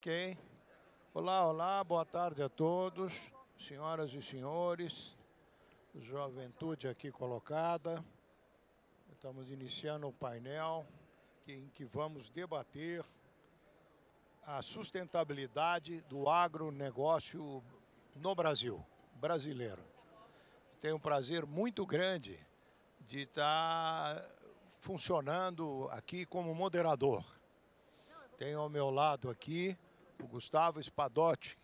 Ok. Olá, olá, boa tarde a todos, senhoras e senhores, juventude aqui colocada. Estamos iniciando um painel em que vamos debater a sustentabilidade do agronegócio no Brasil, brasileiro. Tenho um prazer muito grande de estar funcionando aqui como moderador. Tenho ao meu lado aqui o Gustavo Espadotti,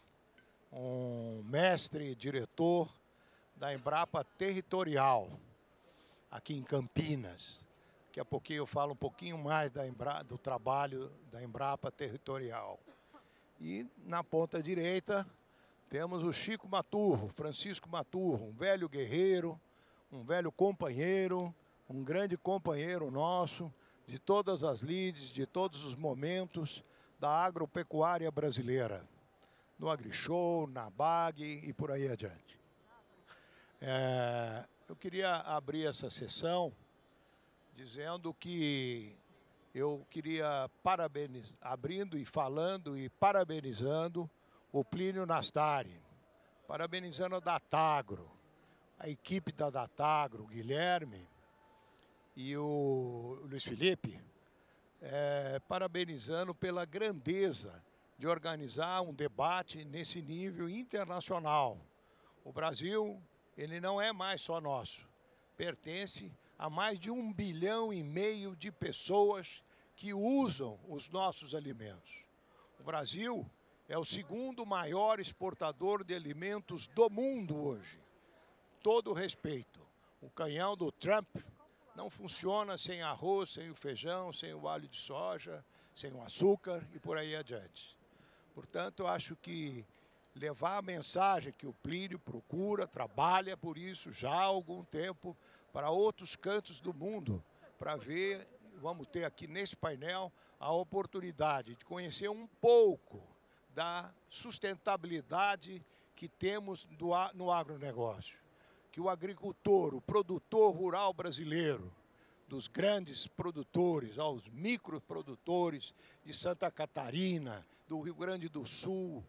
um mestre e diretor da Embrapa Territorial, aqui em Campinas. Daqui a pouquinho eu falo um pouquinho mais do trabalho da Embrapa Territorial. E na ponta direita temos o Chico Maturro, Francisco Maturro, um velho guerreiro, um velho companheiro, um grande companheiro nosso, de todas as lides, de todos os momentos da agropecuária brasileira, no AgriShow, na BAG e por aí adiante. Eu queria abrir essa sessão dizendo que eu queria parabenizar, abrindo e falando e parabenizando o Plínio Nastari, parabenizando a Datagro, a equipe da Datagro, o Guilherme e o Luiz Felipe, parabenizando pela grandeza de organizar um debate nesse nível internacional. O Brasil, ele não é mais só nosso, pertence a mais de 1,5 bilhão de pessoas que usam os nossos alimentos. O Brasil é o segundo maior exportador de alimentos do mundo hoje. Todo o respeito. O canhão do Trump não funciona sem arroz, sem o feijão, sem o alho de soja, sem o açúcar e por aí adiante. Portanto, eu acho que levar a mensagem que o Plínio procura, trabalha por isso já há algum tempo, para outros cantos do mundo, para ver, vamos ter aqui nesse painel, a oportunidade de conhecer um pouco da sustentabilidade que temos no agronegócio. Que o agricultor, o produtor rural brasileiro, dos grandes produtores aos microprodutores de Santa Catarina, do Rio Grande do Sul,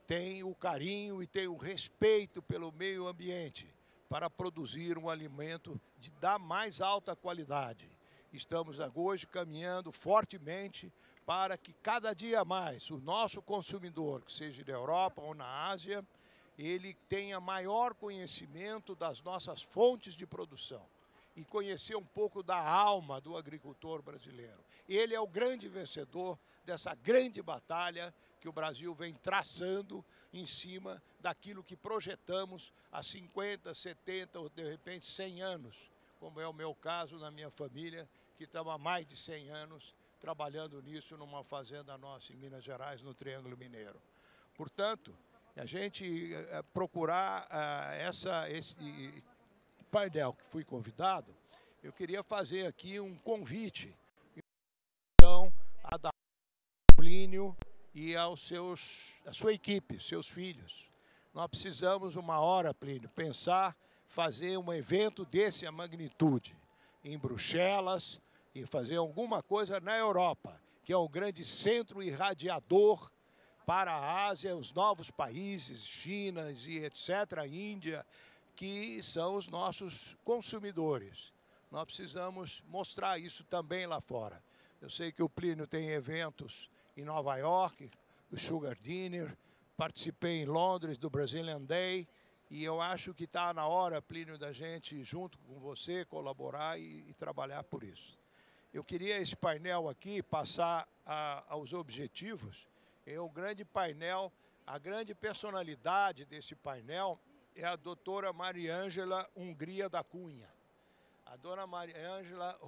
tem o carinho e tem o respeito pelo meio ambiente para produzir um alimento da mais alta qualidade. Estamos hoje caminhando fortemente para que cada dia mais o nosso consumidor, que seja da Europa ou na Ásia, ele tenha maior conhecimento das nossas fontes de produção e conhecer um pouco da alma do agricultor brasileiro. Ele é o grande vencedor dessa grande batalha que o Brasil vem traçando em cima daquilo que projetamos há 50, 70 ou de repente 100 anos, como é o meu caso na minha família, que estamos há mais de 100 anos trabalhando nisso numa fazenda nossa em Minas Gerais, no Triângulo Mineiro. Portanto, a gente procurar esse painel que fui convidado, eu queria fazer aqui um convite então, a dar ao Plínio e a sua equipe, seus filhos. Nós precisamos uma hora, Plínio, pensar, fazer um evento desse a magnitude em Bruxelas e fazer alguma coisa na Europa, que é o grande centro irradiador para a Ásia, os novos países, China e etc., Índia, que são os nossos consumidores. Nós precisamos mostrar isso também lá fora. Eu sei que o Plínio tem eventos em Nova York, o Sugar Dinner, participei em Londres do Brazilian Day, e eu acho que está na hora, Plínio, da gente, junto com você, colaborar e trabalhar por isso. Eu queria esse painel aqui passar aos objetivos. É o grande painel, a grande personalidade desse painel é a doutora Mariângela Hungria da Cunha. A dona Mariângela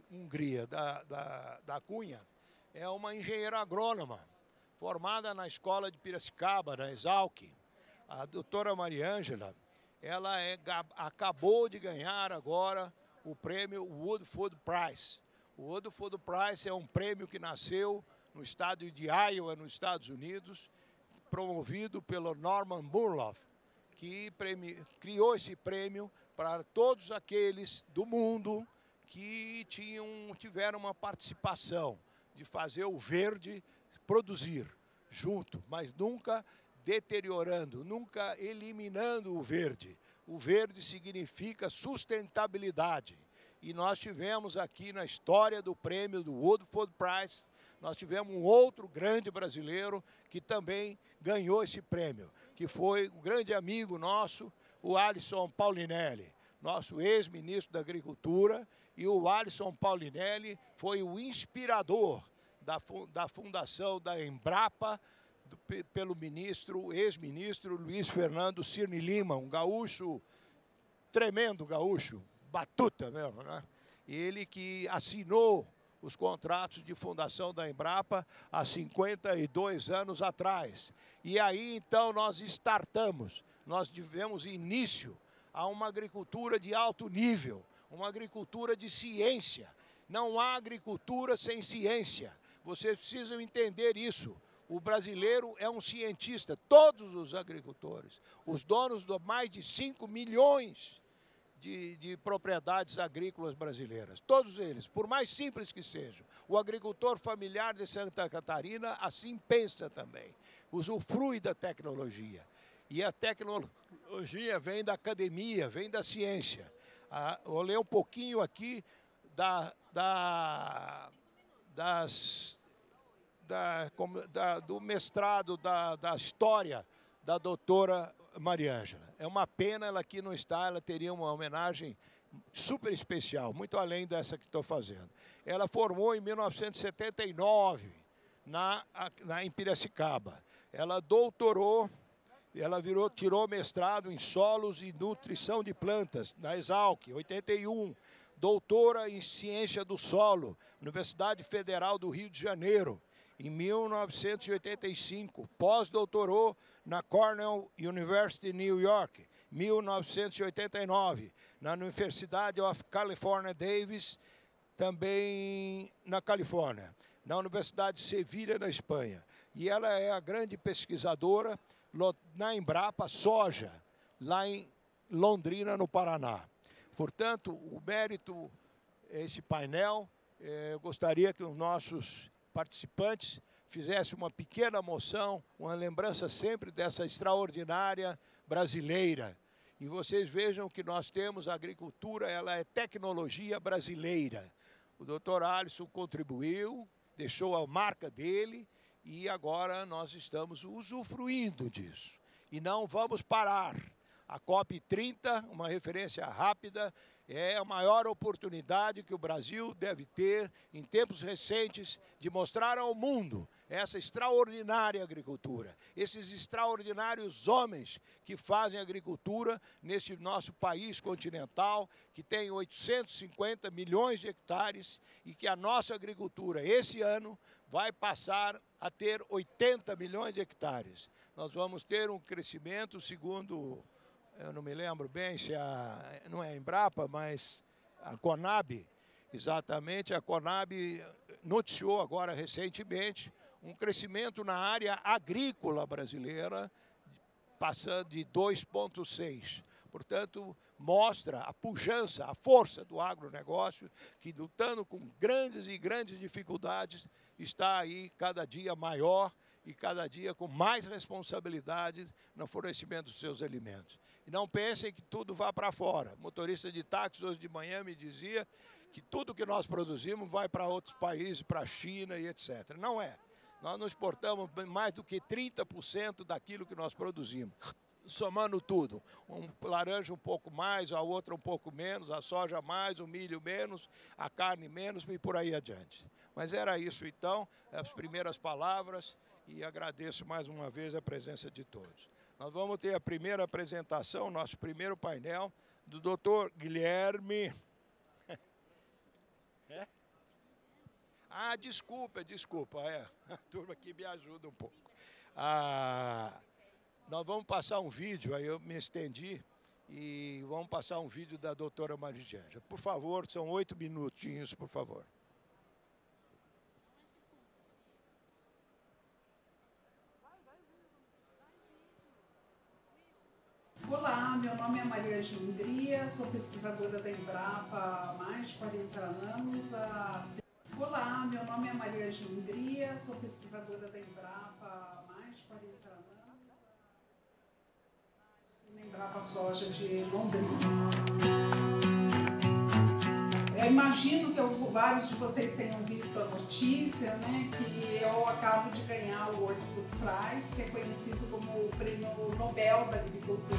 Hungria da Cunha é uma engenheira agrônoma, formada na escola de Piracicaba, na Exalc. A doutora Mariângela, ela acabou de ganhar agora o prêmio Wood Food Prize. O Wood Food Prize é um prêmio que nasceu no estado de Iowa, nos Estados Unidos, promovido pelo Norman Burloff, que criou esse prêmio para todos aqueles do mundo que tiveram uma participação de fazer o verde produzir junto, mas nunca deteriorando, nunca eliminando o verde. O verde significa sustentabilidade. E nós tivemos aqui na história do prêmio do World Food Prize, nós tivemos um outro grande brasileiro que também ganhou esse prêmio, que foi um grande amigo nosso, o Alisson Paulinelli, nosso ex-ministro da Agricultura, e o Alisson Paulinelli foi o inspirador da fundação da Embrapa, pelo ex-ministro Luiz Fernando Cirne Lima, um gaúcho, tremendo gaúcho, batuta mesmo, né? Ele que assinou os contratos de fundação da Embrapa há 52 anos atrás. E aí, então, nós startamos, nós tivemos início a uma agricultura de alto nível, uma agricultura de ciência. Não há agricultura sem ciência. Vocês precisam entender isso. O brasileiro é um cientista, todos os agricultores, os donos de mais de 5 milhões de propriedades agrícolas brasileiras, todos eles, por mais simples que sejam. O agricultor familiar de Santa Catarina assim pensa também, usufrui da tecnologia. E a tecnologia vem da academia, vem da ciência. Vou ler um pouquinho aqui do mestrado da história da doutora Maria Ângela. É uma pena ela aqui não está, ela teria uma homenagem super especial, muito além dessa que estou fazendo. Ela formou em 1979 em Piracicaba. Ela doutorou, tirou mestrado em solos e nutrição de plantas na Exalc, 81. Doutora em ciência do solo, Universidade Federal do Rio de Janeiro, em 1985, pós-doutorou na Cornell University, New York, 1989, na Universidade of California, Davis, também na Califórnia, na Universidade de Sevilha, na Espanha. E ela é a grande pesquisadora na Embrapa Soja, lá em Londrina, no Paraná. Portanto, o mérito, esse painel, eu gostaria que os nossos participantes fizessem uma pequena moção, uma lembrança sempre dessa extraordinária brasileira. E vocês vejam que nós temos a agricultura, ela é tecnologia brasileira. O doutor Alisson contribuiu, deixou a marca dele e agora nós estamos usufruindo disso. E não vamos parar. A COP30, uma referência rápida, é a maior oportunidade que o Brasil deve ter, em tempos recentes, de mostrar ao mundo essa extraordinária agricultura, esses extraordinários homens que fazem agricultura neste nosso país continental, que tem 850 milhões de hectares e que a nossa agricultura, esse ano, vai passar a ter 80 milhões de hectares. Nós vamos ter um crescimento, segundo... Eu não me lembro bem se não é a Embrapa, mas a Conab, exatamente, a Conab noticiou agora recentemente um crescimento na área agrícola brasileira, passando de 2,6. Portanto, mostra a pujança, a força do agronegócio, que lutando com grandes dificuldades, está aí cada dia maior e cada dia com mais responsabilidades no fornecimento dos seus alimentos. E não pensem que tudo vá para fora. O motorista de táxi hoje de manhã me dizia que tudo que nós produzimos vai para outros países, para a China e etc. Não é. Nós não exportamos mais do que 30% daquilo que nós produzimos. Somando tudo, um laranja um pouco mais, a outra um pouco menos, a soja mais, o milho menos, a carne menos e por aí adiante. Mas era isso então, as primeiras palavras, e agradeço mais uma vez a presença de todos. Nós vamos ter a primeira apresentação, nosso primeiro painel, do Dr. Guilherme... É? Ah, desculpa, a turma aqui me ajuda um pouco. Nós vamos passar um vídeo, aí eu me estendi, e vamos passar um vídeo da doutora Maria Ângela. Por favor, são 8 minutinhos, por favor. Olá, meu nome é Maria Ângela, sou pesquisadora da Embrapa há mais de 40 anos. Olá, meu nome é Maria de Hungria, sou pesquisadora da Embrapa há mais de 40 anos. Na Embrapa Soja de Londrina. Eu imagino que vários de vocês tenham visto a notícia, né, que eu acabo de ganhar o World Food Prize, que é conhecido como o Prêmio Nobel da Agricultura.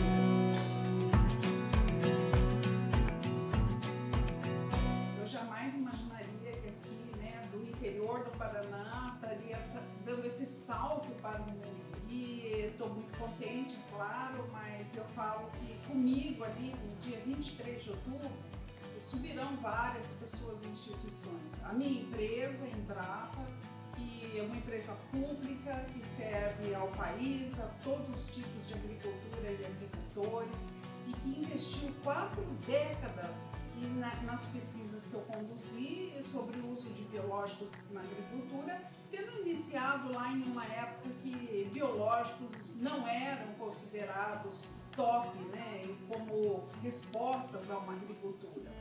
Eu jamais imaginaria que aqui, né, do interior do Paraná, estaria dando esse salto para o mundo. E estou muito contente, claro, mas eu falo que comigo ali, no dia 23 de outubro, subirão várias pessoas e instituições. A minha empresa, Embrapa, que é uma empresa pública que serve ao país, a todos os tipos de agricultura e agricultores, e que investiu 4 décadas nas pesquisas que eu conduzi sobre o uso de biológicos na agricultura, tendo iniciado lá em uma época que biológicos não eram considerados top, né, como respostas a uma agricultura.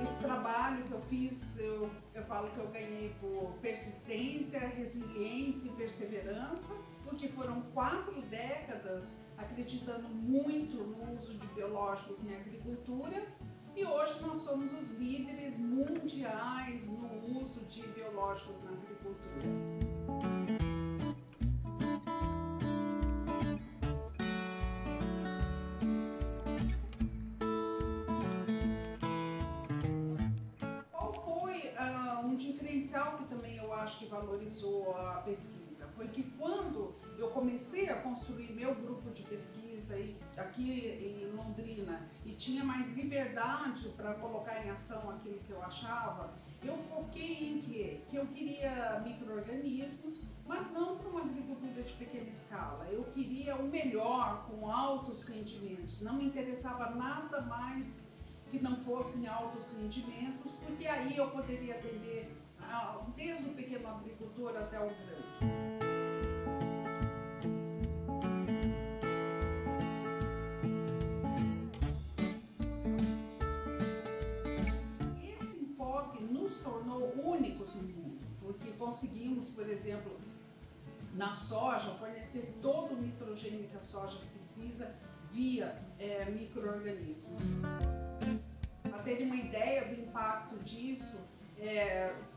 Esse trabalho que eu fiz, eu falo que eu ganhei por persistência, resiliência e perseverança, porque foram 4 décadas acreditando muito no uso de biológicos na agricultura, e hoje nós somos os líderes mundiais no uso de biológicos na agricultura. Diferencial que também eu acho que valorizou a pesquisa foi que quando eu comecei a construir meu grupo de pesquisa aqui em Londrina e tinha mais liberdade para colocar em ação aquilo que eu achava, eu foquei em quê? Que eu queria micro-organismos, mas não para uma agricultura de pequena escala. Eu queria o melhor, com altos rendimentos. Não me interessava nada mais que não fossem altos rendimentos, porque aí eu poderia atender desde o pequeno agricultor até o grande. Esse enfoque nos tornou únicos no mundo, porque conseguimos, por exemplo, na soja, fornecer todo o nitrogênio que a soja precisa via micro-organismos. Para ter uma ideia do impacto disso,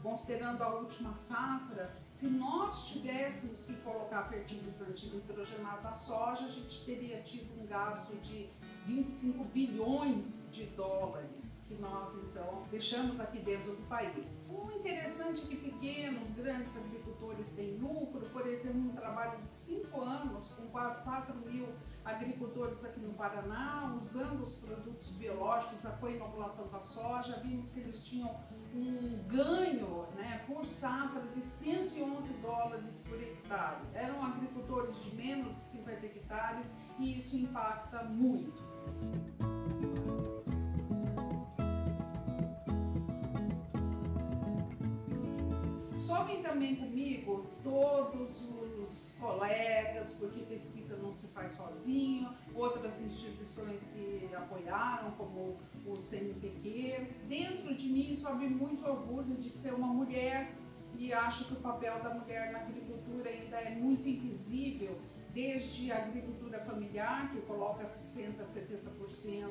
considerando a última safra, se nós tivéssemos que colocar fertilizante nitrogenado na soja, a gente teria tido um gasto de 25 bilhões de dólares que nós então deixamos aqui dentro do país. O interessante é que pequenos, grandes agricultores têm lucro. Por exemplo, um trabalho de 5 anos com quase 4.000 agricultores aqui no Paraná, usando os produtos biológicos, a coinoculação da soja, vimos que eles tinham um ganho, né, por safra de 111 dólares por hectare. Eram agricultores de menos de 50 hectares e isso impacta muito. Somem também comigo todos os colegas, porque pesquisa não se faz sozinho, outras instituições que apoiaram, como o CNPq. Dentro de mim sobe muito orgulho de ser uma mulher, e acho que o papel da mulher na agricultura ainda é muito invisível, desde a agricultura familiar, que coloca 60% a 70%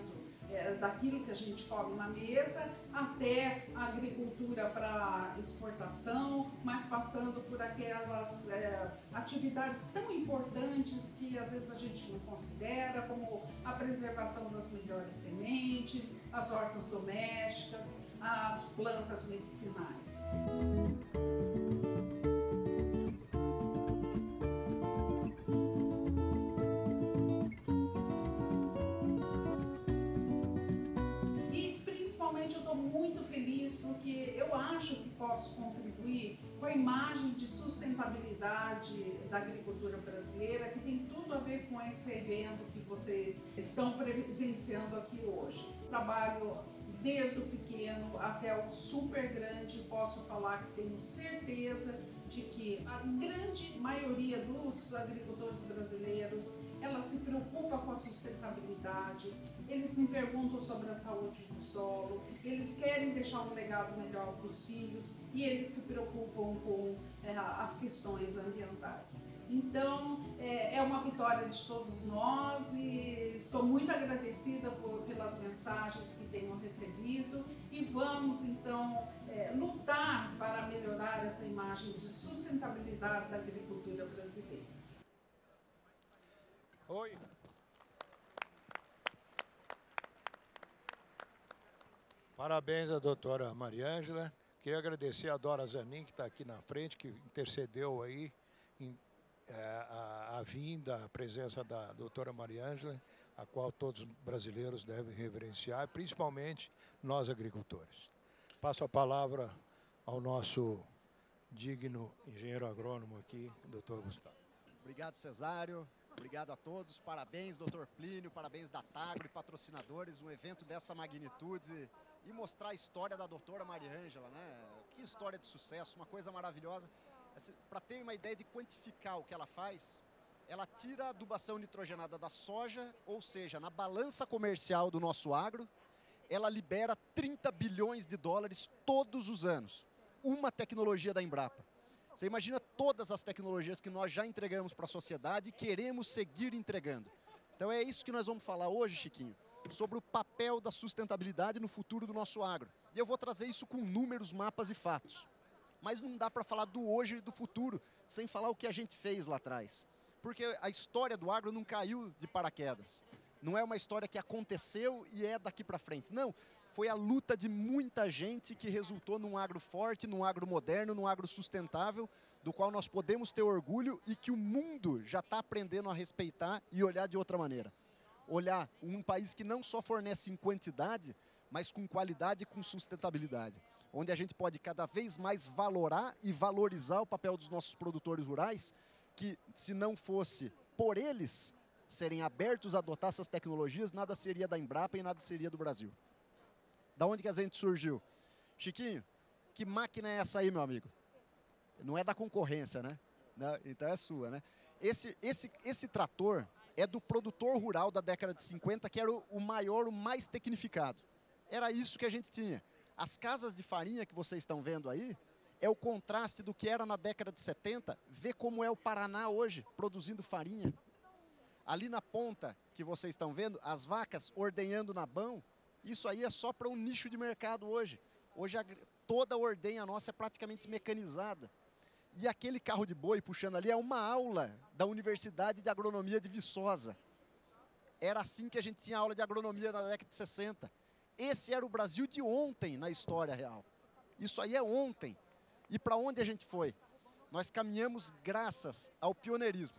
daquilo que a gente come na mesa, até a agricultura para exportação, mas passando por aquelas atividades tão importantes que às vezes a gente não considera, como a preservação das melhores sementes, as hortas domésticas, as plantas medicinais. Eu estou muito feliz porque eu acho que posso contribuir com a imagem de sustentabilidade da agricultura brasileira, que tem tudo a ver com esse evento que vocês estão presenciando aqui hoje. Trabalho desde o pequeno até o super grande. Posso falar que tenho certeza de que a grande maioria dos agricultores brasileiros, ela se preocupa com a sustentabilidade, eles me perguntam sobre a saúde do solo, eles querem deixar um legado melhor para os filhos e eles se preocupam com as questões ambientais. Então, é uma vitória de todos nós e estou muito agradecida pelas mensagens que tenho recebido e vamos, então, lutar para melhorar essa imagem de sustentabilidade da agricultura brasileira. Oi. Parabéns à doutora Mariângela. Queria agradecer a Dora Zanin, que está aqui na frente, que intercedeu aí a vinda, a presença da doutora Mariângela, a qual todos os brasileiros devem reverenciar, principalmente nós agricultores. Passo a palavra ao nosso digno engenheiro agrônomo aqui, doutor Gustavo. Obrigado, Cesário. Obrigado a todos. Parabéns, doutor Plínio, parabéns da Tagro e patrocinadores. Um evento dessa magnitude e mostrar a história da doutora Mariângela, né? Que história de sucesso, uma coisa maravilhosa. Para ter uma ideia de quantificar o que ela faz, ela tira a adubação nitrogenada da soja, ou seja, na balança comercial do nosso agro, ela libera 30 bilhões de dólares todos os anos. Uma tecnologia da Embrapa. Você imagina todas as tecnologias que nós já entregamos para a sociedade e queremos seguir entregando. Então é isso que nós vamos falar hoje, Chiquinho, sobre o papel da sustentabilidade no futuro do nosso agro. E eu vou trazer isso com números, mapas e fatos. Mas não dá para falar do hoje e do futuro sem falar o que a gente fez lá atrás. Porque a história do agro não caiu de paraquedas. Não é uma história que aconteceu e é daqui para frente. Não, foi a luta de muita gente que resultou num agro forte, num agro moderno, num agro sustentável, do qual nós podemos ter orgulho e que o mundo já está aprendendo a respeitar e olhar de outra maneira. Olhar um país que não só fornece em quantidade, mas com qualidade e com sustentabilidade. Onde a gente pode cada vez mais valorar e valorizar o papel dos nossos produtores rurais, que se não fosse por eles serem abertos a adotar essas tecnologias, nada seria da Embrapa e nada seria do Brasil. Da onde que a gente surgiu? Chiquinho, que máquina é essa aí, meu amigo? Não é da concorrência, né? Não, então é sua, né? Esse trator é do produtor rural da década de 50, que era o maior, o mais tecnificado. Era isso que a gente tinha. As casas de farinha que vocês estão vendo aí, é o contraste do que era na década de 70, vê como é o Paraná hoje, produzindo farinha. Ali na ponta que vocês estão vendo, as vacas ordenhando na mão, isso aí é só para um nicho de mercado hoje. Hoje toda a ordenha nossa é praticamente mecanizada. E aquele carro de boi puxando ali é uma aula da Universidade de Agronomia de Viçosa. Era assim que a gente tinha aula de agronomia na década de 60. Esse era o Brasil de ontem na história real. Isso aí é ontem. E para onde a gente foi? Nós caminhamos graças ao pioneirismo.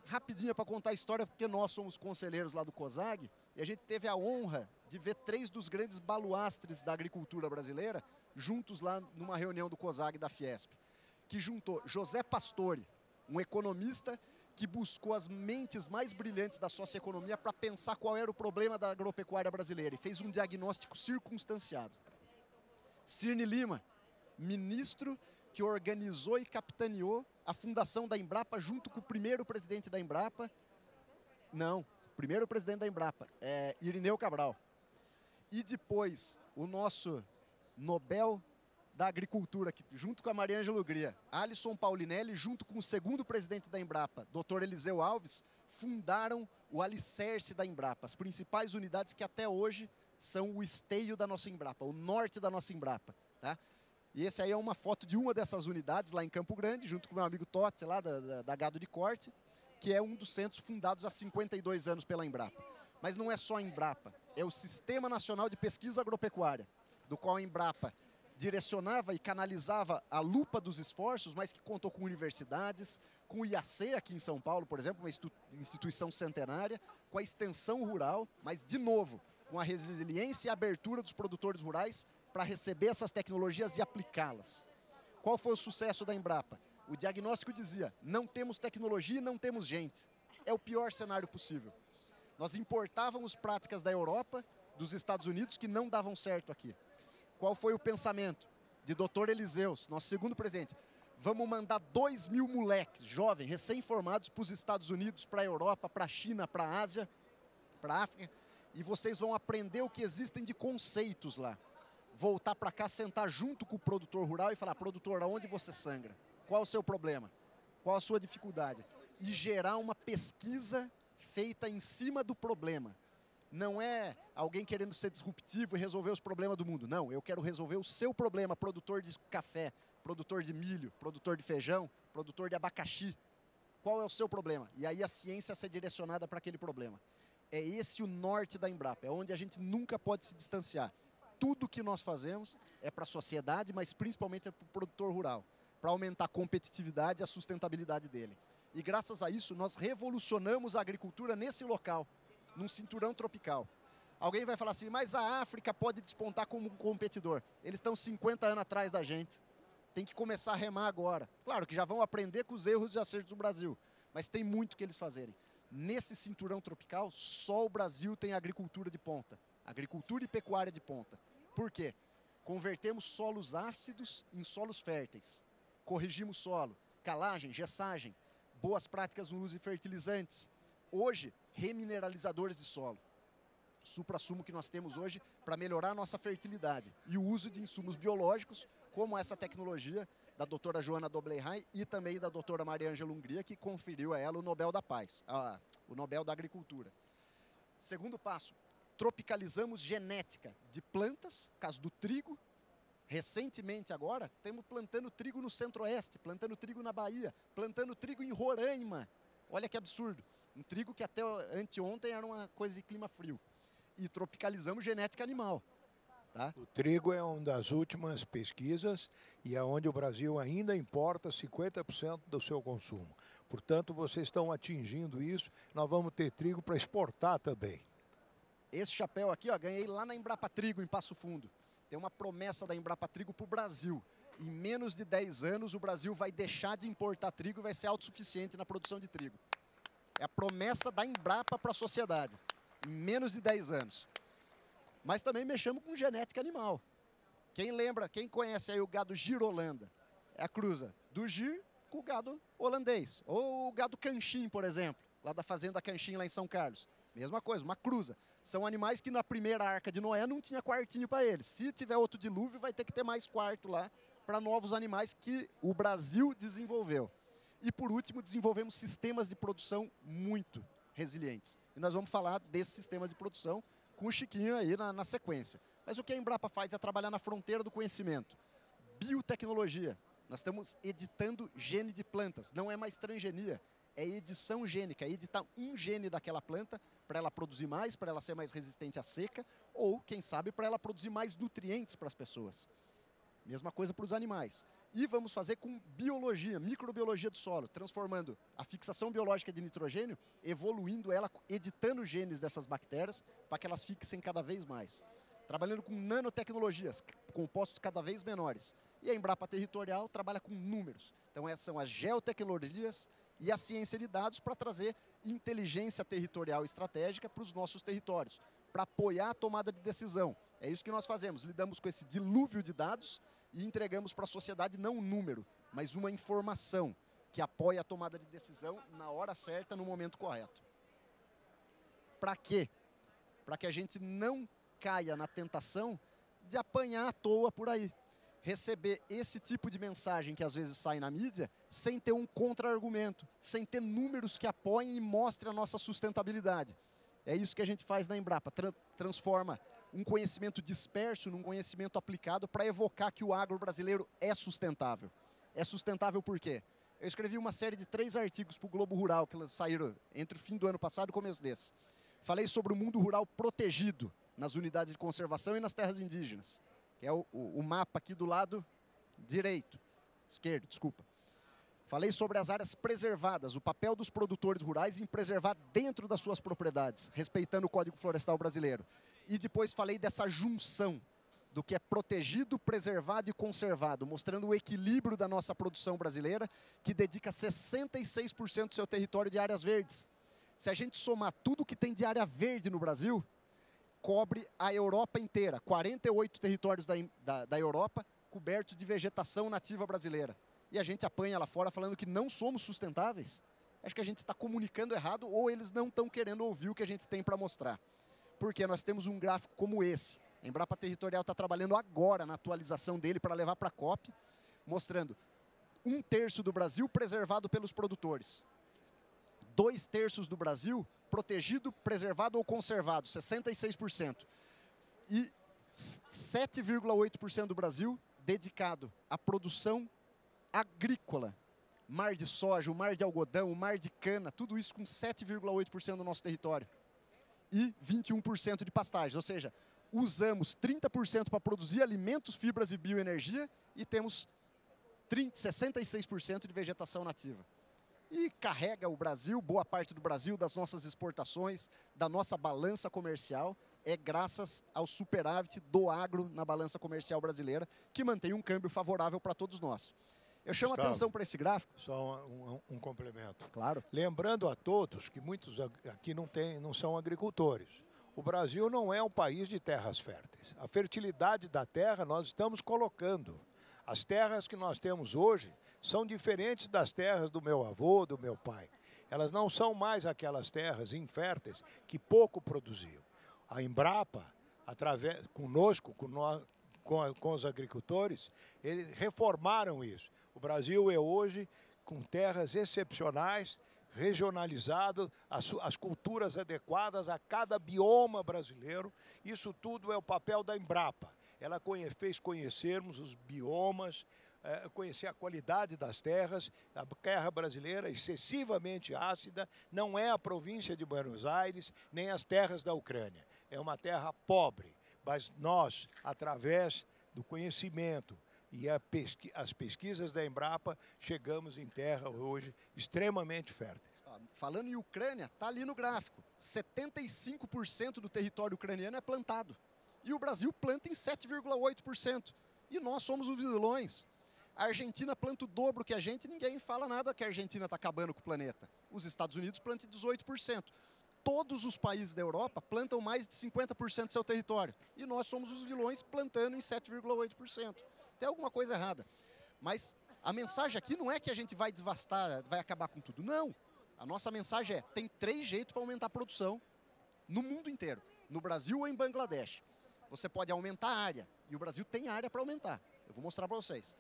Rapidinho para contar a história, porque nós somos conselheiros lá do COSAG, e a gente teve a honra de ver 3 dos grandes baluastres da agricultura brasileira juntos lá numa reunião do COSAG da Fiesp, que juntou José Pastore, um economista que buscou as mentes mais brilhantes da socioeconomia para pensar qual era o problema da agropecuária brasileira e fez um diagnóstico circunstanciado. Cirne Lima, ministro que organizou e capitaneou a fundação da Embrapa junto com o primeiro presidente da Embrapa. Não, o primeiro presidente da Embrapa, Irineu Cabral. E depois, o nosso Nobel da Agricultura, que, junto com a Mariângela Ugria, Alisson Paulinelli, junto com o segundo presidente da Embrapa, Dr. Eliseu Alves, fundaram o alicerce da Embrapa, as principais unidades que até hoje são o esteio da nossa Embrapa, o norte da nossa Embrapa. Tá? E esse aí é uma foto de uma dessas unidades lá em Campo Grande, junto com o meu amigo Totti, lá da Gado de Corte, que é um dos centros fundados há 52 anos pela Embrapa. Mas não é só a Embrapa, é o Sistema Nacional de Pesquisa Agropecuária, do qual a Embrapa direcionava e canalizava a lupa dos esforços, mas que contou com universidades, com o IAC aqui em São Paulo, por exemplo, uma instituição centenária, com a extensão rural, mas, de novo, com a resiliência e a abertura dos produtores rurais para receber essas tecnologias e aplicá-las. Qual foi o sucesso da Embrapa? O diagnóstico dizia, não temos tecnologia e não temos gente. É o pior cenário possível. Nós importávamos práticas da Europa dos Estados Unidos que não davam certo aqui. Qual foi o pensamento de Dr. Eliseus, nosso segundo presidente? Vamos mandar 2.000 moleques, jovens, recém-formados, para os Estados Unidos, para a Europa, para a China, para a Ásia, para a África, e vocês vão aprender o que existem de conceitos lá. Voltar para cá, sentar junto com o produtor rural e falar: produtor, aonde você sangra? Qual o seu problema? Qual a sua dificuldade? E gerar uma pesquisa feita em cima do problema. Não é alguém querendo ser disruptivo e resolver os problemas do mundo. Não, eu quero resolver o seu problema, produtor de café, produtor de milho, produtor de feijão, produtor de abacaxi. Qual é o seu problema? E aí a ciência ser direcionada para aquele problema. É esse o norte da Embrapa, é onde a gente nunca pode se distanciar. Tudo que nós fazemos é para a sociedade, mas principalmente é para o produtor rural, para aumentar a competitividade e a sustentabilidade dele. E graças a isso nós revolucionamos a agricultura nesse local, num cinturão tropical. Alguém vai falar assim: mas a África pode despontar como um competidor. Eles estão 50 anos atrás da gente. Tem que começar a remar agora. Claro que já vão aprender com os erros e acertos do Brasil, mas tem muito que eles fazerem. Nesse cinturão tropical, só o Brasil tem agricultura de ponta. Agricultura e pecuária de ponta. Por quê? Convertemos solos ácidos em solos férteis. Corrigimos solo, calagem, gessagem, boas práticas no uso de fertilizantes. Hoje, remineralizadores de solo. Suprassumo que nós temos hoje para melhorar a nossa fertilidade. E o uso de insumos biológicos, como essa tecnologia da doutora Joana Dobleheim e também da doutora Mariângela Hungria, que conferiu a ela o Nobel da Paz, o Nobel da Agricultura. Segundo passo, tropicalizamos genética de plantas, caso do trigo. Recentemente agora, estamos plantando trigo no Centro-Oeste, plantando trigo na Bahia, plantando trigo em Roraima. Olha que absurdo. Um trigo que até anteontem era uma coisa de clima frio. E tropicalizamos genética animal. Tá? O trigo é uma das últimas pesquisas e é onde o Brasil ainda importa 50% do seu consumo. Portanto, vocês estão atingindo isso. Nós vamos ter trigo para exportar também. Esse chapéu aqui, ó, ganhei lá na Embrapa Trigo, em Passo Fundo. Tem uma promessa da Embrapa Trigo para o Brasil. Em menos de 10 anos, o Brasil vai deixar de importar trigo e vai ser autossuficiente na produção de trigo. É a promessa da Embrapa para a sociedade. Em menos de 10 anos. Mas também mexemos com genética animal. Quem lembra, quem conhece aí o gado Gir-Holanda? É a cruza do Gir com o gado holandês. Ou o gado Canchim, por exemplo, lá da fazenda Canchim, lá em São Carlos. Mesma coisa, uma cruza. São animais que na primeira arca de Noé não tinha quartinho para eles. Se tiver outro dilúvio, vai ter que ter mais quarto lá para novos animais que o Brasil desenvolveu. E por último, desenvolvemos sistemas de produção muito resilientes. E nós vamos falar desses sistemas de produção com o Chiquinho aí na sequência. Mas o que a Embrapa faz é trabalhar na fronteira do conhecimento. Biotecnologia. Nós estamos editando gene de plantas. Não é mais transgenia, é edição gênica. É editar um gene daquela planta para ela produzir mais, para ela ser mais resistente à seca, ou, quem sabe, para ela produzir mais nutrientes para as pessoas. Mesma coisa para os animais. E vamos fazer com biologia, microbiologia do solo, transformando a fixação biológica de nitrogênio, evoluindo ela, editando genes dessas bactérias para que elas fixem cada vez mais. Trabalhando com nanotecnologias, compostos cada vez menores. E a Embrapa Territorial trabalha com números. Então essas são as geotecnologias e a ciência de dados para trazer inteligência territorial estratégica para os nossos territórios, para apoiar a tomada de decisão. É isso que nós fazemos, lidamos com esse dilúvio de dados e entregamos para a sociedade não um número, mas uma informação que apoia a tomada de decisão na hora certa, no momento correto. Para quê? Para que a gente não caia na tentação de apanhar à toa por aí. Receber esse tipo de mensagem que às vezes sai na mídia sem ter um contra-argumento, sem ter números que apoiem e mostrem a nossa sustentabilidade. É isso que a gente faz na Embrapa, transforma um conhecimento disperso num conhecimento aplicado para evocar que o agro brasileiro é sustentável. É sustentável por quê? Eu escrevi uma série de 3 artigos para o Globo Rural, que saíram entre o fim do ano passado e o começo desse. Falei sobre o mundo rural protegido nas unidades de conservação e nas terras indígenas, que é o mapa aqui do lado esquerdo, desculpa. Falei sobre as áreas preservadas, o papel dos produtores rurais em preservar dentro das suas propriedades, respeitando o Código Florestal Brasileiro. E depois falei dessa junção do que é protegido, preservado e conservado, mostrando o equilíbrio da nossa produção brasileira, que dedica 66% do seu território de áreas verdes. Se a gente somar tudo que tem de área verde no Brasil, cobre a Europa inteira. 48 territórios da Europa cobertos de vegetação nativa brasileira. E a gente apanha lá fora falando que não somos sustentáveis. Acho que a gente está comunicando errado ou eles não estão querendo ouvir o que a gente tem para mostrar. Porque nós temos um gráfico como esse. A Embrapa Territorial está trabalhando agora na atualização dele para levar para a COP, mostrando 1/3 do Brasil preservado pelos produtores. 2/3 do Brasil protegido, preservado ou conservado, 66%. E 7,8% do Brasil dedicado à produção agrícola. Mar de soja, o mar de algodão, o mar de cana, tudo isso com 7,8% do nosso território. E 21% de pastagens, ou seja, usamos 30% para produzir alimentos, fibras e bioenergia e temos 66% de vegetação nativa. E carrega o Brasil, boa parte do Brasil, das nossas exportações, da nossa balança comercial, é graças ao superávit do agro na balança comercial brasileira, que mantém um câmbio favorável para todos nós. Eu chamo a atenção para esse gráfico. Só um complemento. Claro. Lembrando a todos que muitos aqui não são agricultores. O Brasil não é um país de terras férteis. A fertilidade da terra nós estamos colocando. As terras que nós temos hoje são diferentes das terras do meu avô, do meu pai. Elas não são mais aquelas terras inférteis que pouco produziam. A Embrapa, conosco, com os agricultores, eles reformaram isso. O Brasil é hoje com terras excepcionais, regionalizado, as culturas adequadas a cada bioma brasileiro. Isso tudo é o papel da Embrapa. Ela fez conhecermos os biomas, conhecer a qualidade das terras. A terra brasileira, excessivamente ácida, não é a província de Buenos Aires, nem as terras da Ucrânia. É uma terra pobre, mas nós, através do conhecimento e as pesquisas da Embrapa, chegamos em terra hoje extremamente férteis. Falando em Ucrânia, está ali no gráfico. 75% do território ucraniano é plantado. E o Brasil planta em 7,8%. E nós somos os vilões. A Argentina planta o dobro que a gente, ninguém fala nada que a Argentina está acabando com o planeta. Os Estados Unidos plantam 18%. Todos os países da Europa plantam mais de 50% do seu território. E nós somos os vilões plantando em 7,8%. Tem alguma coisa errada. Mas a mensagem aqui não é que a gente vai devastar, vai acabar com tudo. Não. A nossa mensagem é, tem 3 jeitos para aumentar a produção no mundo inteiro. No Brasil ou em Bangladesh. Você pode aumentar a área. E o Brasil tem área para aumentar. Eu vou mostrar para vocês.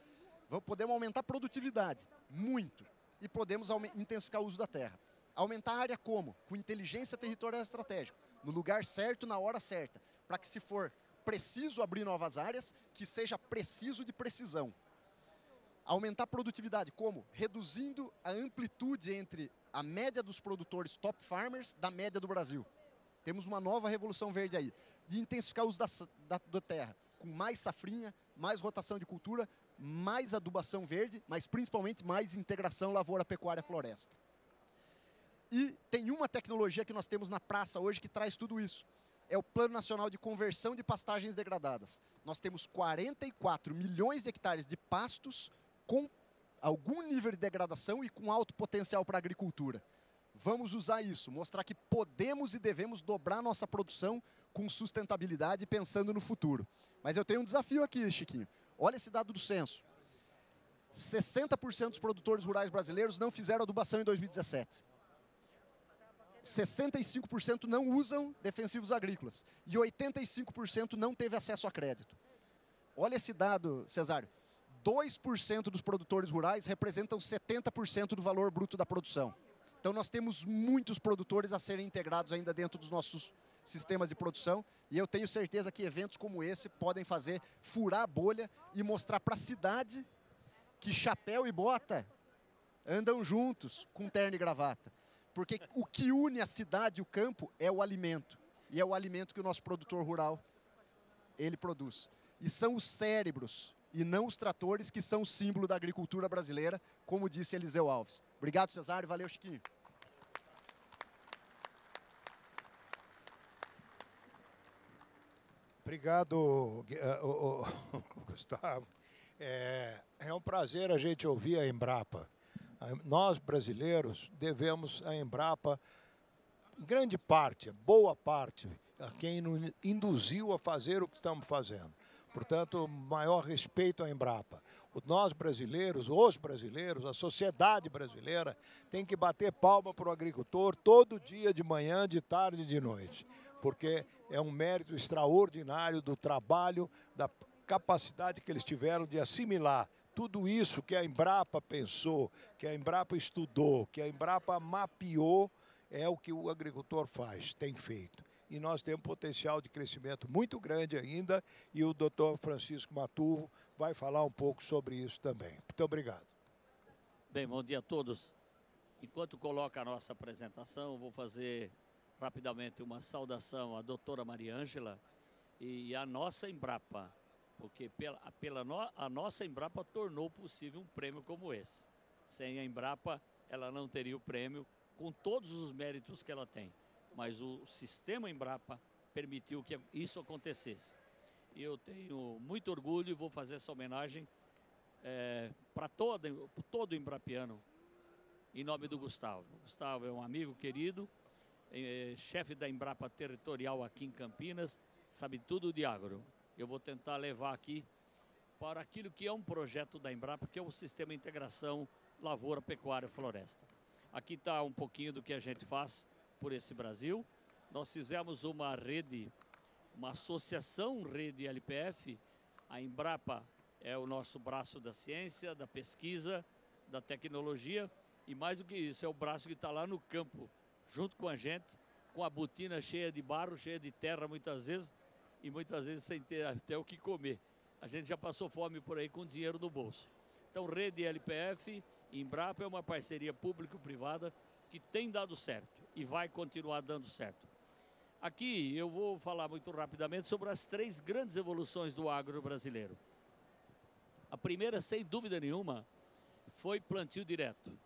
Podemos aumentar a produtividade. Muito. E podemos intensificar o uso da terra. Aumentar a área como? Com inteligência territorial estratégica. No lugar certo, na hora certa. Para que, se for preciso abrir novas áreas, que seja preciso de precisão. Aumentar a produtividade como? Reduzindo a amplitude entre a média dos produtores top farmers da média do Brasil. Temos uma nova revolução verde aí. De intensificar o uso da terra. Com mais safrinha, mais rotação de cultura, mais adubação verde, mas principalmente mais integração lavoura-pecuária-floresta. E tem uma tecnologia que nós temos na praça hoje que traz tudo isso. É o Plano Nacional de Conversão de Pastagens Degradadas. Nós temos 44 milhões de hectares de pastos com algum nível de degradação e com alto potencial para a agricultura. Vamos usar isso, mostrar que podemos e devemos dobrar nossa produção com sustentabilidade pensando no futuro. Mas eu tenho um desafio aqui, Chiquinho. Olha esse dado do censo. 60% dos produtores rurais brasileiros não fizeram adubação em 2017. 65% não usam defensivos agrícolas. E 85% não teve acesso a crédito. Olha esse dado, Cesário. 2% dos produtores rurais representam 70% do valor bruto da produção. Então nós temos muitos produtores a serem integrados ainda dentro dos nossos sistemas de produção. E eu tenho certeza que eventos como esse podem fazer furar a bolha e mostrar para a cidade que chapéu e bota andam juntos com terno e gravata. Porque o que une a cidade e o campo é o alimento. E é o alimento que o nosso produtor rural, ele produz. E são os cérebros e não os tratores que são o símbolo da agricultura brasileira, como disse Eliseu Alves. Obrigado, Cesário. Valeu, Chiquinho. Obrigado, Gustavo. É um prazer a gente ouvir a Embrapa. Nós, brasileiros, devemos à Embrapa grande parte, boa parte, a quem nos induziu a fazer o que estamos fazendo. Portanto, maior respeito à Embrapa. Nós brasileiros, os brasileiros, a sociedade brasileira tem que bater palma para o agricultor todo dia, de manhã, de tarde e de noite, porque é um mérito extraordinário do trabalho, da capacidade que eles tiveram de assimilar tudo isso que a Embrapa pensou, que a Embrapa estudou, que a Embrapa mapeou, é o que o agricultor faz, tem feito. E nós temos potencial de crescimento muito grande ainda, e o doutor Francisco Maturro vai falar um pouco sobre isso também. Muito obrigado. Bem, bom dia a todos. Enquanto coloca a nossa apresentação, vou fazer rapidamente uma saudação à doutora Mariângela e à nossa Embrapa, porque a nossa Embrapa tornou possível um prêmio como esse. Sem a Embrapa, ela não teria o prêmio, com todos os méritos que ela tem. Mas o sistema Embrapa permitiu que isso acontecesse. E eu tenho muito orgulho e vou fazer essa homenagem para todo o embrapiano, em nome do Gustavo. O Gustavo é um amigo querido, chefe da Embrapa Territorial aqui em Campinas, sabe tudo de agro. Eu vou tentar levar aqui para aquilo que é um projeto da Embrapa, que é o Sistema Integração Lavoura, Pecuária e Floresta. Aqui está um pouquinho do que a gente faz por esse Brasil. Nós fizemos uma rede, uma associação rede LPF. A Embrapa é o nosso braço da ciência, da pesquisa, da tecnologia, e mais do que isso, é o braço que está lá no campo, junto com a gente, com a botina cheia de barro, cheia de terra muitas vezes, e muitas vezes sem ter até o que comer. A gente já passou fome por aí com dinheiro no bolso. Então, rede LPF e Embrapa é uma parceria público-privada que tem dado certo e vai continuar dando certo. Aqui eu vou falar muito rapidamente sobre as 3 grandes evoluções do agro brasileiro. A primeira, sem dúvida nenhuma, foi plantio direto.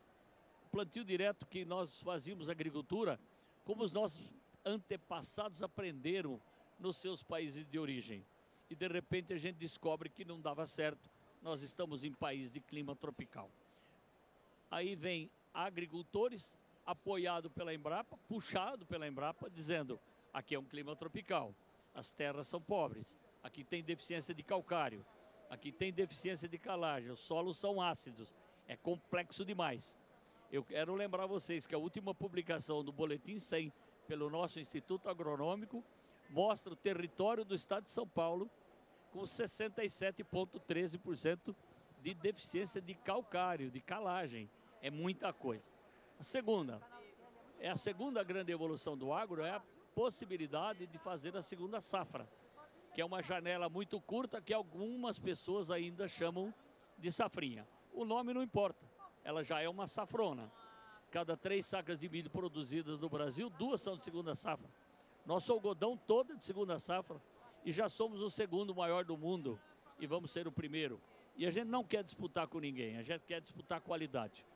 Plantio direto que nós fazíamos agricultura como os nossos antepassados aprenderam nos seus países de origem. E de repente a gente descobre que não dava certo. Nós estamos em país de clima tropical. Aí vem agricultores apoiado pela Embrapa, puxado pela Embrapa, dizendo: aqui é um clima tropical, as terras são pobres, aqui tem deficiência de calcário, aqui tem deficiência de calagem, os solos são ácidos, é complexo demais. Eu quero lembrar vocês que a última publicação do Boletim 100 pelo nosso Instituto Agronômico mostra o território do estado de São Paulo com 67,13% de deficiência de calcário, de calagem. É muita coisa. A segunda grande evolução do agro é a possibilidade de fazer a segunda safra, que é uma janela muito curta que algumas pessoas ainda chamam de safrinha. O nome não importa, ela já é uma safrona. Cada 3 sacas de milho produzidas no Brasil, 2 são de segunda safra. Nosso algodão todo é de segunda safra e já somos o 2º maior do mundo e vamos ser o 1º. E a gente não quer disputar com ninguém, a gente quer disputar qualidade.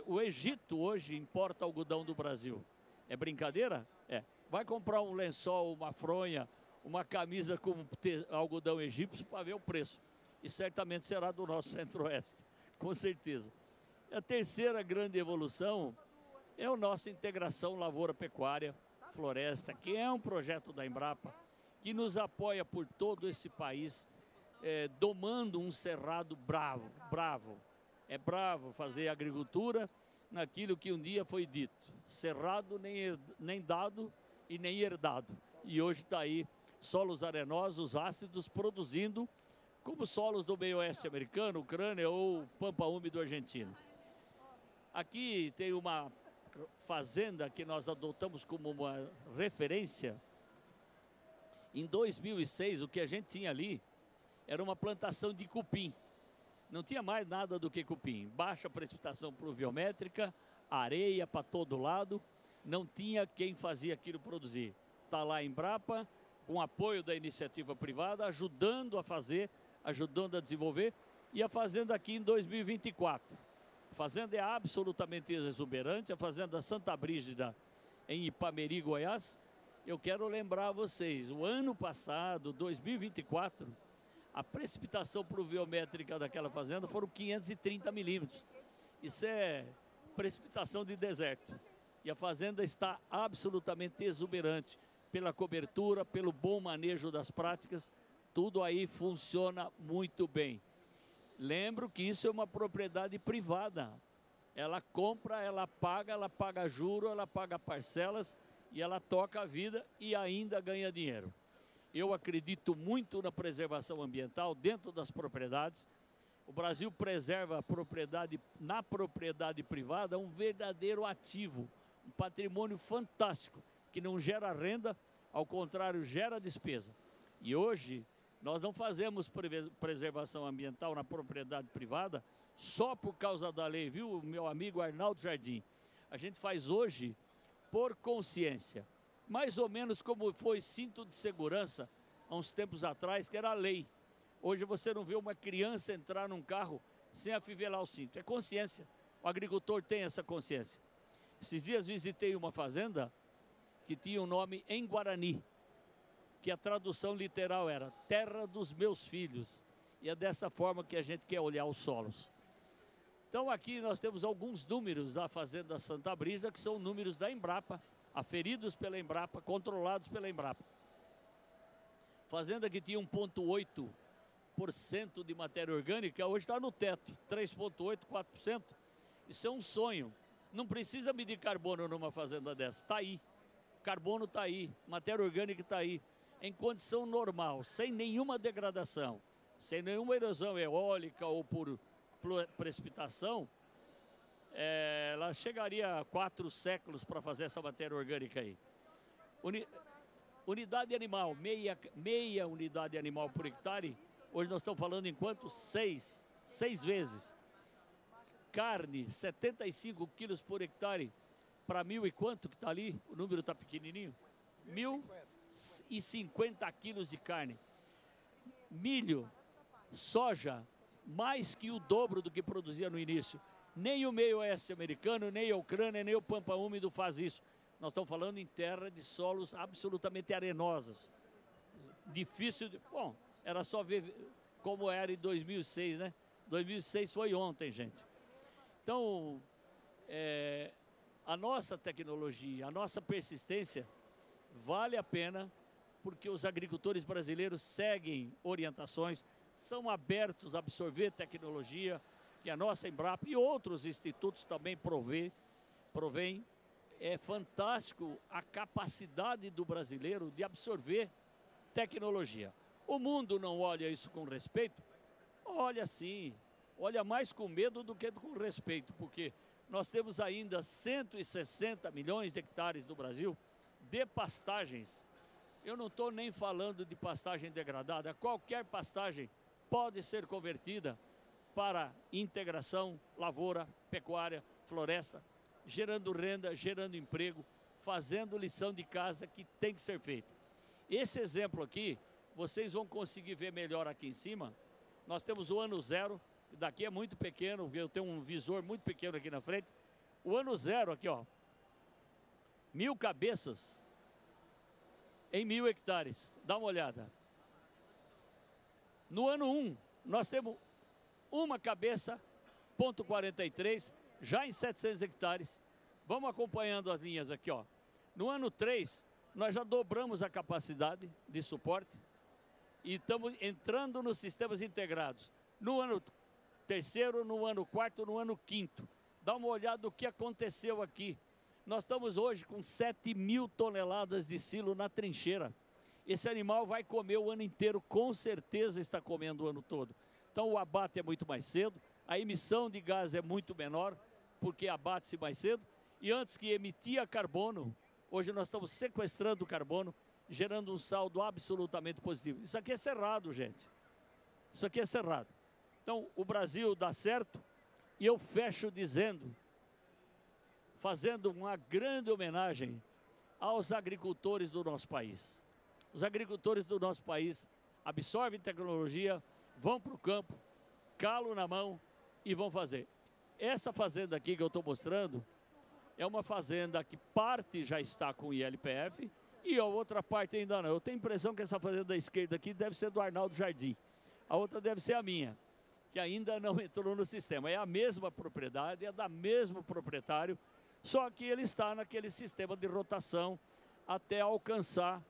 O Egito hoje importa algodão do Brasil. É brincadeira? É. Vai comprar um lençol, uma fronha, uma camisa com algodão egípcio para ver o preço. E certamente será do nosso Centro-Oeste, com certeza. A terceira grande evolução é a nossa integração lavoura-pecuária, floresta, que é um projeto da Embrapa, que nos apoia por todo esse país, domando um cerrado bravo. É bravo fazer agricultura naquilo que um dia foi dito: cerrado nem dado e nem herdado. E hoje está aí solos arenosos, ácidos, produzindo como solos do meio oeste americano, Ucrânia ou Pampa Úmido argentino. Aqui tem uma fazenda que nós adotamos como uma referência. Em 2006, o que a gente tinha ali era uma plantação de cupim. Não tinha mais nada do que cupim. Baixa precipitação pluviométrica, areia para todo lado. Não tinha quem fazia aquilo produzir. Está lá a Embrapa, com apoio da iniciativa privada, ajudando a fazer, ajudando a desenvolver. E a fazenda aqui em 2024. A fazenda é absolutamente exuberante. A fazenda Santa Brígida, em Ipameri, Goiás. Eu quero lembrar a vocês, o ano passado, 2024... a precipitação pluviométrica daquela fazenda foram 530 milímetros. Isso é precipitação de deserto. E E a fazenda está absolutamente exuberante pela cobertura, pelo bom manejo das práticas, tudo aí funciona muito bem. Lembro que isso é uma propriedade privada. Ela compra, ela paga juro, ela paga parcelas e ela toca a vida e ainda ganha dinheiro. Eu acredito muito na preservação ambiental dentro das propriedades. O Brasil preserva a propriedade, na propriedade privada, um verdadeiro ativo, um patrimônio fantástico, que não gera renda, ao contrário, gera despesa. E hoje, nós não fazemos preservação ambiental na propriedade privada só por causa da lei, viu, meu amigo Arnaldo Jardim? A gente faz hoje por consciência, mais ou menos como foi cinto de segurança há uns tempos atrás, que era a lei. Hoje você não vê uma criança entrar num carro sem afivelar o cinto, é consciência. O agricultor tem essa consciência. Esses dias visitei uma fazenda que tinha um nome em Guarani, que a tradução literal era terra dos meus filhos. E é dessa forma que a gente quer olhar os solos. Então aqui nós temos alguns números da Fazenda Santa Brígida, que são números da Embrapa, aferidos pela Embrapa, controlados pela Embrapa. Fazenda que tinha 1,8% de matéria orgânica, hoje está no teto, 3,8%, 4%. Isso é um sonho. Não precisa medir carbono numa fazenda dessa, está aí. Carbono está aí, matéria orgânica está aí, em condição normal, sem nenhuma degradação, sem nenhuma erosão eólica ou por precipitação, ela chegaria a 4 séculos para fazer essa matéria orgânica aí. Unidade animal, meia unidade animal por hectare, hoje nós estamos falando em quanto? 6 vezes. Carne, 75 quilos por hectare, para 1.000 e quanto que está ali? O número está pequenininho. 1.050 quilos de carne. Milho, soja, mais que o dobro do que produzia no início. Nem o meio oeste americano, nem a Ucrânia, nem o Pampa Úmido faz isso. Nós estamos falando em terra de solos absolutamente arenosos. Difícil de... Bom, era só ver como era em 2006, né? 2006 foi ontem, gente. Então, a nossa tecnologia, a nossa persistência vale a pena, porque os agricultores brasileiros seguem orientações, são abertos a absorver tecnologia que a nossa Embrapa e outros institutos também provém. É fantástico a capacidade do brasileiro de absorver tecnologia. O mundo não olha isso com respeito? Olha sim, olha mais com medo do que com respeito, porque nós temos ainda 160 milhões de hectares no Brasil de pastagens. Eu não estou nem falando de pastagem degradada, qualquer pastagem pode ser convertida para integração, lavoura, pecuária, floresta, gerando renda, gerando emprego, fazendo lição de casa que tem que ser feita. Esse exemplo aqui, vocês vão conseguir ver melhor aqui em cima. Nós temos o ano zero, daqui é muito pequeno, eu tenho um visor muito pequeno aqui na frente. O ano zero aqui, ó, 1.000 cabeças em 1.000 hectares, dá uma olhada. No ano 1, nós temos uma cabeça, 0,43, já em 700 hectares. Vamos acompanhando as linhas aqui, ó. No ano 3, nós já dobramos a capacidade de suporte e estamos entrando nos sistemas integrados. No ano 3º, no ano 4º, no ano 5º. Dá uma olhada do que aconteceu aqui. Nós estamos hoje com 7.000 toneladas de silo na trincheira. Esse animal vai comer o ano inteiro, com certeza está comendo o ano todo. Então o abate é muito mais cedo, a emissão de gás é muito menor, porque abate-se mais cedo. E antes que emitia carbono, hoje nós estamos sequestrando o carbono, gerando um saldo absolutamente positivo. Isso aqui é cerrado, gente. Isso aqui é cerrado. Então o Brasil dá certo, e eu fecho dizendo, fazendo uma grande homenagem aos agricultores do nosso país. Os agricultores do nosso país absorvem tecnologia, vão para o campo, calo na mão e vão fazer. Essa fazenda aqui que eu estou mostrando é uma fazenda que parte já está com ILPF e a outra parte ainda não. Eu tenho a impressão que essa fazenda da esquerda aqui deve ser do Arnaldo Jardim. A outra deve ser a minha, que ainda não entrou no sistema. É a mesma propriedade, é da mesmo proprietário, Só que ele está naquele sistema de rotação até alcançar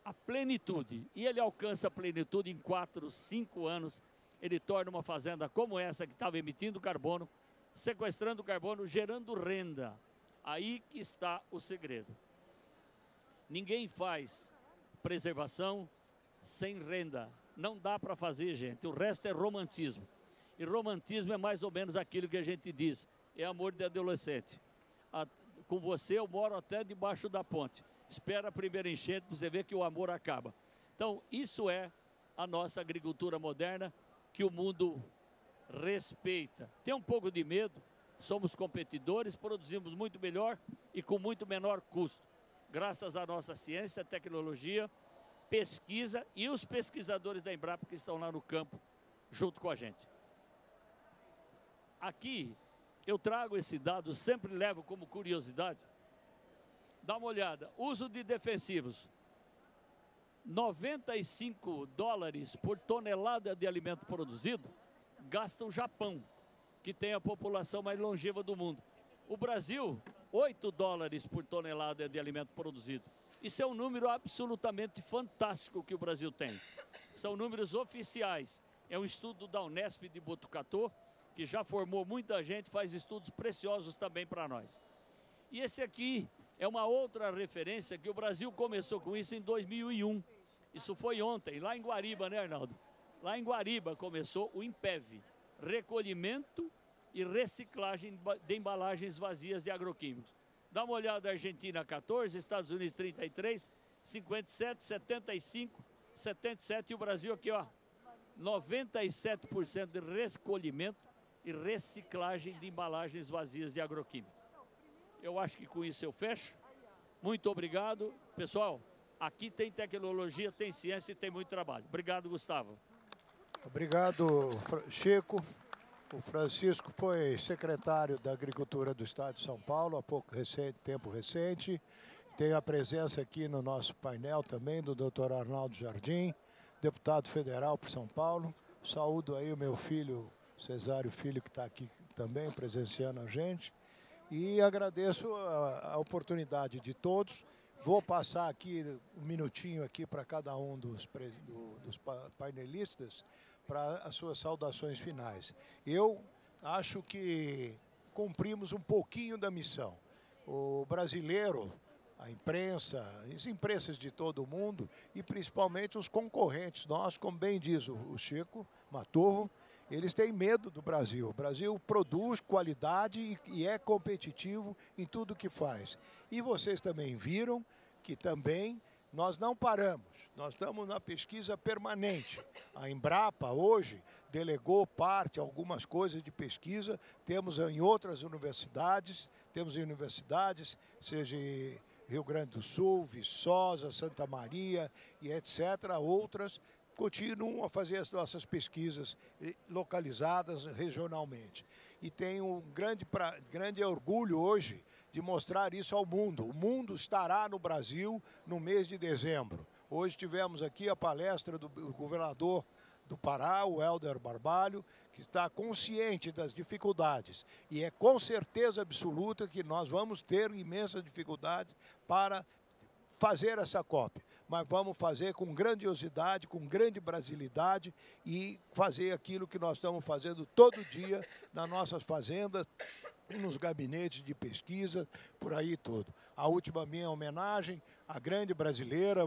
a plenitude. E ele alcança a plenitude em 4, 5 anos. Ele torna uma fazenda como essa que estava emitindo carbono, sequestrando carbono, gerando renda. Aí que está o segredo. Ninguém faz preservação sem renda. Não dá para fazer, gente. O resto é romantismo. E romantismo é mais ou menos aquilo que a gente diz. É amor de adolescente. Com você eu moro até debaixo da ponte. Espera a primeira enchente para você ver que o amor acaba. Então, isso é a nossa agricultura moderna que o mundo respeita. Tem um pouco de medo, somos competidores, produzimos muito melhor e com muito menor custo. Graças à nossa ciência, tecnologia, pesquisa e os pesquisadores da Embrapa que estão lá no campo junto com a gente. Aqui eu trago esse dado, sempre levo como curiosidade. Dá uma olhada, uso de defensivos. 95 dólares por tonelada de alimento produzido gasta o Japão, que tem a população mais longeva do mundo. O Brasil, 8 dólares por tonelada de alimento produzido. Isso é um número absolutamente fantástico que o Brasil tem. São números oficiais. É um estudo da Unesp de Botucatu, que já formou muita gente, faz estudos preciosos também para nós. E esse aqui é uma outra referência que o Brasil começou com isso em 2001. Isso foi ontem, lá em Guariba, né, Arnaldo? Lá em Guariba começou o INPEV, recolhimento e reciclagem de embalagens vazias de agroquímicos. Dá uma olhada, Argentina 14, Estados Unidos 33, 57, 75, 77 e o Brasil aqui, ó, 97% de recolhimento e reciclagem de embalagens vazias de agroquímicos. Eu acho que com isso eu fecho. Muito obrigado. Pessoal, aqui tem tecnologia, tem ciência e tem muito trabalho. Obrigado, Gustavo. Obrigado, Chico. O Francisco foi secretário da Agricultura do Estado de São Paulo há tempo recente. Tem a presença aqui no nosso painel também do Dr. Arnaldo Jardim, deputado federal por São Paulo. Saúdo aí o meu filho, Cesário Filho, que está aqui também presenciando a gente. E agradeço a oportunidade de todos. Vou passar aqui um minutinho aqui para cada um dos painelistas para as suas saudações finais. Eu acho que cumprimos um pouquinho da missão. O brasileiro, a imprensa, as imprensas de todo o mundo e principalmente os concorrentes nossos, como bem diz o Chico Maturro, eles têm medo do Brasil. O Brasil produz qualidade e é competitivo em tudo que faz. E vocês também viram que também nós não paramos. Nós estamos na pesquisa permanente. A Embrapa hoje delegou algumas coisas de pesquisa. Temos em outras universidades, seja Rio Grande do Sul, Viçosa, Santa Maria e etc. Outras continuam a fazer as nossas pesquisas localizadas regionalmente. E tenho um grande orgulho hoje de mostrar isso ao mundo. O mundo estará no Brasil no mês de dezembro. Hoje tivemos aqui a palestra do governador do Pará, o Helder Barbalho, que está consciente das dificuldades. E é com certeza absoluta que nós vamos ter imensas dificuldades para fazer essa COP. Mas vamos fazer com grandiosidade, com grande brasilidade e fazer aquilo que nós estamos fazendo todo dia nas nossas fazendas, nos gabinetes de pesquisa, por aí todo. A última minha homenagem à grande brasileira,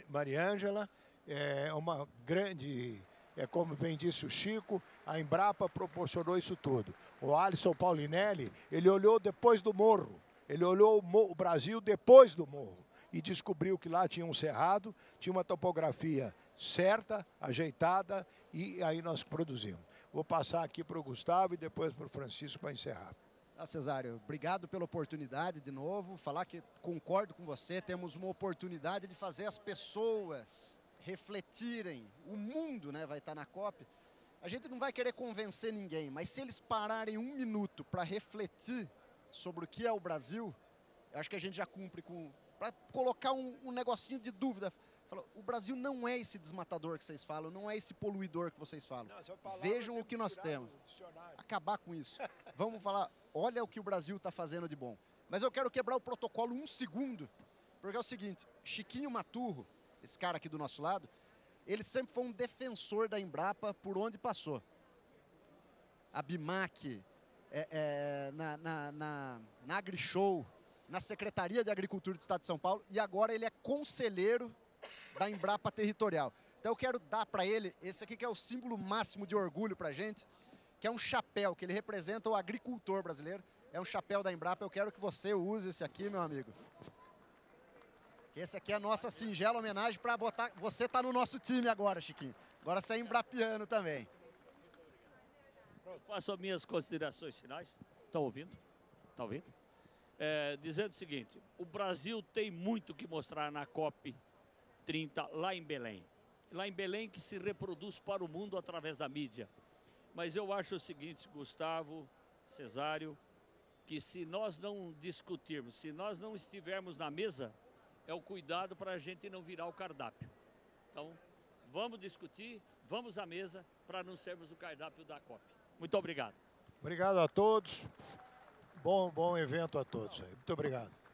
Maria Ângela, é uma grande, como bem disse o Chico, a Embrapa proporcionou isso tudo. O Alisson Paulinelli, ele olhou depois do morro, ele olhou o Brasil depois do morro e descobriu que lá tinha um cerrado, tinha uma topografia certa, ajeitada, e aí nós produzimos. Vou passar aqui para o Gustavo e depois para o Francisco para encerrar. Cesário, obrigado pela oportunidade de novo. Falar que concordo com você, temos uma oportunidade de fazer as pessoas refletirem. O mundo, né, vai estar na COP. A gente não vai querer convencer ninguém, mas se eles pararem um minuto para refletir sobre o que é o Brasil, eu acho que a gente já cumpre com... Para colocar um negocinho de dúvida. Falou, o Brasil não é esse desmatador que vocês falam, não é esse poluidor que vocês falam. Não, essa palavra Vejam tem o que nós tirar temos. do dicionário. Acabar com isso. Vamos falar, olha o que o Brasil está fazendo de bom. Mas eu quero quebrar o protocolo um segundo, porque é o seguinte, Chiquinho Maturro, esse cara aqui do nosso lado, ele sempre foi um defensor da Embrapa por onde passou. A BIMAC, na AgriShow, na Secretaria de Agricultura do Estado de São Paulo, e agora ele é conselheiro da Embrapa Territorial. Então eu quero dar para ele, esse aqui que é o símbolo máximo de orgulho para a gente, que é um chapéu, que ele representa o agricultor brasileiro, é um chapéu da Embrapa, eu quero que você use esse aqui, meu amigo. Esse aqui é a nossa singela homenagem para botar, você tá no nosso time agora, Chiquinho. Agora você é embrapiano também. Faço as minhas considerações finais. Estão ouvindo? Está ouvindo? Dizendo o seguinte, o Brasil tem muito que mostrar na COP 30 lá em Belém. Lá em Belém que se reproduz para o mundo através da mídia. Mas eu acho o seguinte, Gustavo, Cesário, que se nós não discutirmos, se nós não estivermos na mesa, é o cuidado para a gente não virar o cardápio. Então, vamos discutir, vamos à mesa para não sermos o cardápio da COP. Muito obrigado. Obrigado a todos. Bom evento a todos aí. Muito obrigado.